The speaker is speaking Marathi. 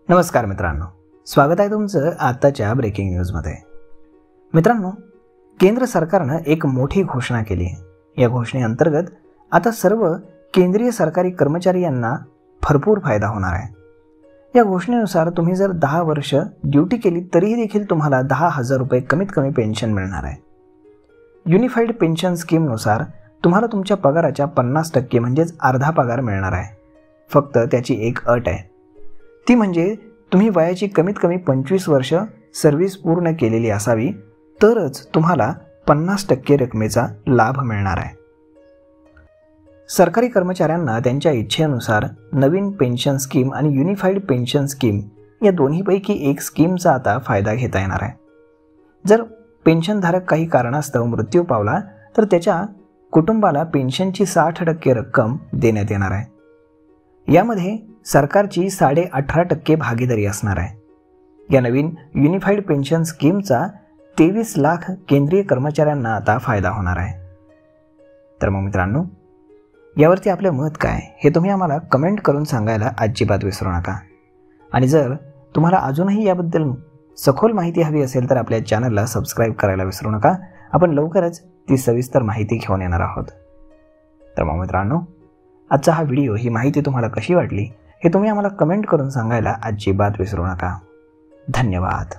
नमस्कार मित्रांनो, स्वागत आहे तुमचं आताच्या ब्रेकिंग न्यूजमध्ये। मित्रांनो, केंद्र सरकारनं एक मोठी घोषणा केली आहे। या घोषणेअंतर्गत आता सर्व केंद्रीय सरकारी कर्मचारी यांना भरपूर फायदा होणार आहे। या घोषणेनुसार तुम्ही जर 10 वर्ष ड्युटी केली तरीही देखील तुम्हाला 10,000 रुपये कमीत कमी पेन्शन मिळणार आहे। युनिफाईड पेन्शन स्कीमनुसार तुम्हाला तुमच्या पगाराच्या 50% म्हणजेच अर्धा पगार मिळणार आहे। फक्त त्याची एक अट आहे, ती म्हणजे तुम्ही वयाची कमीत कमी 25 वर्ष सर्व्हिस पूर्ण केलेली असावी, तरच तुम्हाला 50% रकमेचा लाभ मिळणार आहे। सरकारी कर्मचाऱ्यांना त्यांच्या इच्छेनुसार नवीन पेन्शन स्कीम आणि युनिफाईड पेन्शन स्कीम या दोन्हीपैकी एक स्कीमचा आता फायदा घेता येणार आहे। जर पेन्शनधारक काही कारणास्तव मृत्यू पावला तर त्याच्या कुटुंबाला पेन्शनची 60% रक्कम देण्यात येणार आहे। यामध्ये सरकारची 18.5% भागीदारी असणार आहे। या नवीन युनिफाईड पेन्शन स्कीमचा 23 लाख केंद्रीय कर्मचाऱ्यांना आता फायदा होणार आहे। तर मग मित्रांनो, यावरती आपलं मत काय हे तुम्ही आम्हाला कमेंट करून सांगायला अजिबात विसरू नका। आणि जर तुम्हाला अजूनही याबद्दल सखोल माहिती हवी असेल तर आपल्या चॅनलला सबस्क्राईब करायला विसरू नका। आपण लवकरच ती सविस्तर माहिती घेऊन येणार आहोत। तर मग मित्रांनो, आजचा हा व्हिडिओ, ही माहिती तुम्हाला कशी वाटली हे तुम्ही आम्हाला कमेंट करून सांगायला अजिबात विसरू नका। धन्यवाद।